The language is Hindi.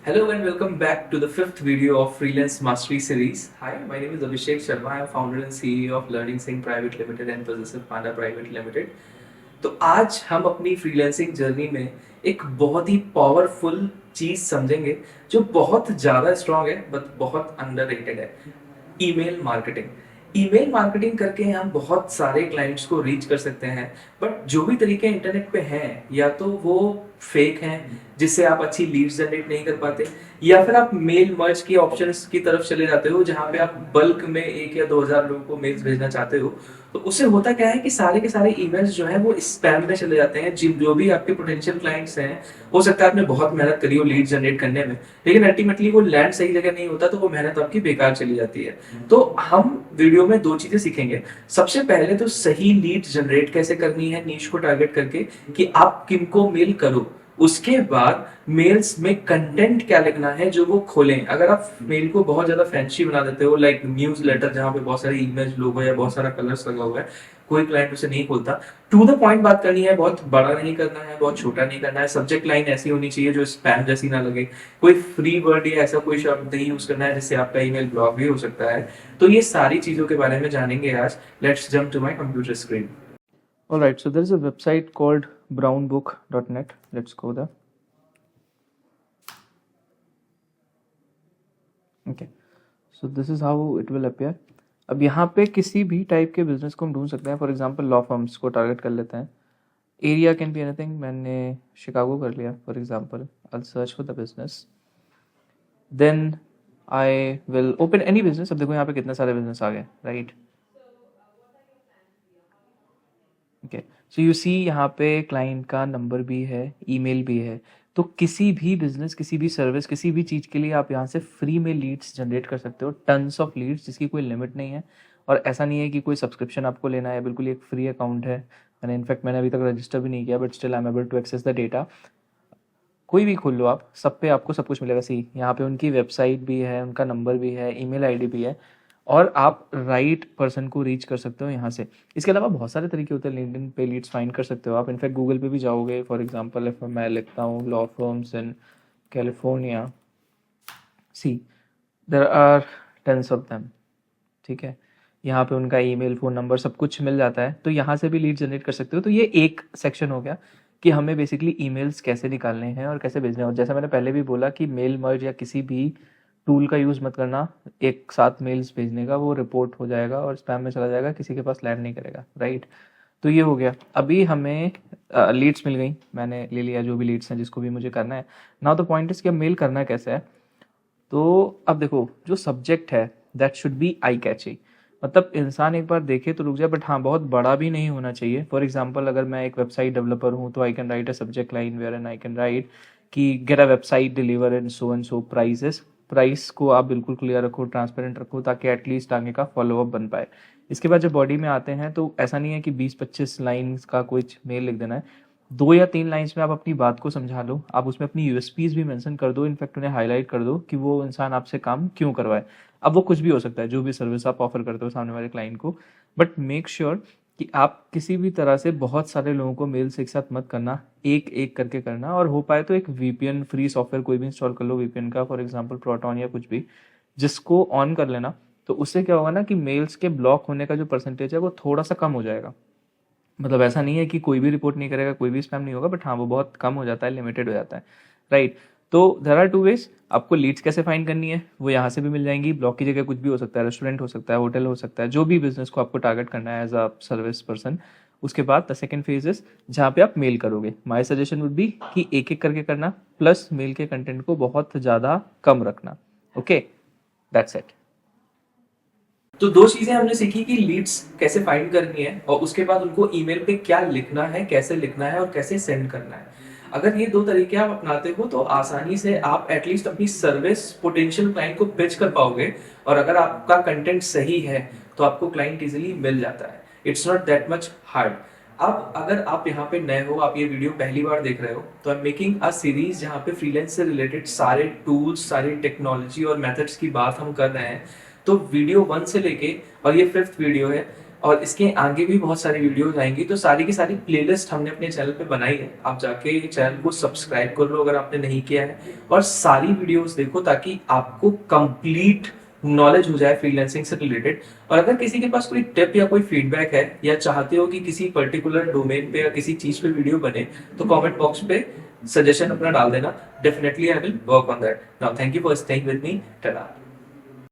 Hello and welcome back to the fifth video of Freelance Mastery series. Hi, my name is Abhishek Sharma. I am founder and CEO of Learning Sync Private Limited and Possessive Panda Private Limited. तो आज हम अपनी फ्रीलांसिंग जर्नी में एक बहुत ही पावरफुल चीज समझेंगे जो बहुत ज़्यादा स्ट्रांग है बट बहुत अंडररेटेड है। Email marketing. ईमेल मार्केटिंग करके हम बहुत सारे क्लाइंट्स को रीच कर सकते हैं, बट जो भी तरीके इंटरनेट पे हैं या तो वो फेक हैं जिससे आप अच्छी लीड्स जनरेट नहीं कर पाते, या फिर आप मेल मर्ज की ऑप्शंस की तरफ चले जाते हो जहां पे आप बल्क में 1 या 2 हजार लोगों को मेल्स भेजना चाहते हो। तो उससे होता क्या है कि सारे के सारे ईमेल्स जो है वो स्पैम में चले जाते हैं। जिन जो भी आपके पोटेंशियल क्लाइंट्स हैं, हो सकता है आपने बहुत मेहनत करी हो लीड जनरेट करने में, लेकिन अल्टीमेटली वो लैंड सही जगह नहीं होता, तो वो मेहनत आपकी बेकार चली जाती है। तो हम वीडियो में 2 चीजें सीखेंगे। सबसे पहले तो सही लीड जनरेट कैसे करनी है नीश को टारगेट करके, कि आप किनको मेल करो। उसके बाद मेल्स में कंटेंट क्या लिखना है जो वो खोलें। अगर आप मेल को बहुत ज्यादा फैंसी बना देते हो, लाइक न्यूज लेटर जहां पे बहुत सारे इमेज लोगो या बहुत सारा कलर्स लगा हुआ है, कोई क्लाइंट उसे नहीं खोलता। टू द पॉइंट बात करनी है, बहुत बड़ा नहीं करना है, बहुत छोटा नहीं करना है। सब्जेक्ट लाइन ऐसी होनी चाहिए जो स्पैम जैसी ना लगे। कोई फ्री वर्ड या ऐसा कोई शब्द नहीं यूज करना है जिससे आपका ईमेल ब्लॉक भी हो सकता है। तो ये सारी चीजों के बारे में जानेंगे आज। Let's jump to my computer screen. All right, so there is a website called brownbook.net. Let's go there. Okay, so this is how it will appear. अब यहाँ पे किसी भी टाइप के बिजनेस को हम ढूंढ सकते हैं। फॉर एग्जांपल लॉ फर्म्स को टारगेट कर लेते हैं। Area can be anything. मैंने शिकागो कर लिया for example. I search for the business, then I will open any business. अब देखो यहाँ पे कितने सारे बिजनेस आ गए, right. Okay, so you see यहाँ पे क्लाइंट का नंबर भी है, ईमेल भी है। तो किसी भी बिजनेस, किसी भी सर्विस, किसी भी चीज़ के लिए आप यहाँ से फ्री में लीड्स जनरेट कर सकते हो। टन्स ऑफ लीड्स जिसकी कोई लिमिट नहीं है। और ऐसा नहीं है कि कोई सब्सक्रिप्शन आपको लेना है, बिल्कुल एक फ्री अकाउंट है। मैंने अभी तक रजिस्टर भी नहीं किया, but still I am able to access the data. कोई भी खोल लो आप, सब पे आपको सब कुछ मिलेगा। सी यहाँ पे उनकी वेबसाइट भी है, उनका नंबर भी है, ईमेल आईडी भी है, और आप राइट पर्सन को रीच कर सकते हो यहाँ से। इसके अलावा बहुत सारे तरीके होते हैं लिंक्डइन पे लीड्स फाइंड कर सकते हो आप। इनफैक्ट गूगल पे भी जाओगे, फॉर एग्जांपल इफ मैं लिखता हूँ law firms in California, see there are tens of them. ठीक है, यहाँ पे उनका ईमेल, फ़ोन नंबर सब कुछ मिल जाता है। तो यहाँ से भी लीड जनरेट कर सकते हो। तो ये एक सेक्शन हो गया कि हमें बेसिकली ईमेल्स कैसे निकालने हैं और कैसे भेजने हैं। और जैसा मैंने पहले भी बोला कि मेल मर्ज या किसी भी टूल का यूज़ मत करना एक साथ मेल्स भेजने का, वो रिपोर्ट हो जाएगा और स्पैम में चला जाएगा, किसी के पास लैंड नहीं करेगा, राइट। तो ये हो गया। अभी हमें लीड्स मिल गई, मैंने ले लिया जो भी लीड्स हैं जिसको भी मुझे करना है। नाउ द पॉइंट इज कि अब मेल करना कैसे है। तो अब देखो, जो सब्जेक्ट है दैट शुड बी आई कैची। मतलब इंसान एक बार देखे तो रुक जाए, बट हाँ बहुत बड़ा भी नहीं होना चाहिए। फॉर एग्जांपल अगर मैं एक वेबसाइट डेवलपर हूँ तो I can write a subject line where and I can write कि get a website deliver and so prices. Price को आप बिल्कुल क्लियर रखो, ट्रांसपेरेंट रखो, ताकि एटलीस्ट आगे का फॉलोअप बन पाए। इसके बाद जब बॉडी में आते हैं तो ऐसा नहीं है कि 20-25 लाइन्स का कुछ मेल लिख देना है। 2 या 3 लाइन्स में आप अपनी बात को समझा लो, आप उसमें अपनी यूएसपीज भी मेंशन कर दो, इनफैक्ट उन्हें हाईलाइट कर दो कि वो इंसान आपसे काम क्यों करवाए। अब वो कुछ भी हो सकता है, जो भी सर्विस आप ऑफर करते हो सामने वाले क्लाइंट को। बट मेक श्योर कि आप किसी भी तरह से बहुत सारे लोगों को मेल्स एक साथ मत करना, एक एक करके करना। और हो पाए तो एक वीपीएन फ्री सॉफ्टवेयर कोई भी इंस्टॉल कर लो, वीपीएन का, फॉर एग्जांपल प्रोटॉन या कुछ भी, जिसको ऑन कर लेना। तो उससे क्या होगा ना कि मेल्स के ब्लॉक होने का जो परसेंटेज है वो थोड़ा सा कम हो जाएगा। मतलब ऐसा नहीं है कि कोई भी रिपोर्ट नहीं करेगा, कोई भी स्पैम नहीं होगा, बट हाँ वो बहुत कम हो जाता है, लिमिटेड हो जाता है, राइट। तो देयर आर 2 वेज। आपको लीड्स कैसे फाइंड करनी है वो यहाँ से भी मिल जाएंगी। ब्लॉक की जगह कुछ भी हो सकता है, रेस्टोरेंट हो सकता है, होटल हो सकता है, जो भी बिजनेस को आपको टारगेट करना है एज अ सर्विस पर्सन। उसके बाद द सेकंड फेज इज जहाँ पे आप मेल करोगे। माय सजेशन वुड बी कि एक एक करके करना, प्लस मेल के कंटेंट को बहुत ज़्यादा कम रखना। Okay, that's it. तो 2 चीजें हमने सीखी कि लीड्स कैसे फाइंड करनी है और उसके बाद उनको ईमेल पे क्या लिखना है, कैसे लिखना है और कैसे सेंड करना है। अगर ये 2 तरीके आप अपनाते हो तो आसानी से आप एटलीस्ट अपनी सर्विस पोटेंशियल क्लाइंट को पिच कर पाओगे। और अगर आपका कंटेंट सही है तो आपको क्लाइंट इजीली मिल जाता है। It's not that much hard. अब अगर आप यहाँ पे नए हो, आप ये वीडियो पहली बार देख रहे हो, तो I am making a series जहाँ पे फ्रीलांस से रिलेटेड सारे टूल्स, सारी टेक्नोलॉजी और मेथड्स की बात हम कर रहे हैं। तो वीडियो 1 से लेके, और ये 5th वीडियो है, और इसके आगे भी बहुत सारी वीडियोस आएंगी, तो सारी की सारी प्लेलिस्ट हमने अपने चैनल पे बनाई है। आप जाके चैनल को सब्सक्राइब कर लो अगर आपने नहीं किया है, और सारी वीडियोस देखो ताकि आपको कंप्लीट नॉलेज हो जाए फ्रीलांसिंग से रिलेटेड। और अगर किसी के पास कोई टिप या कोई फीडबैक है, या चाहते हो कि किसी पर्टिकुलर डोमेन पे या किसी चीज पे वीडियो बने, तो कमेंट बॉक्स पे सजेशन अपना डाल देना। Definitely I will work on that. Now thank you for staying with me. Tata.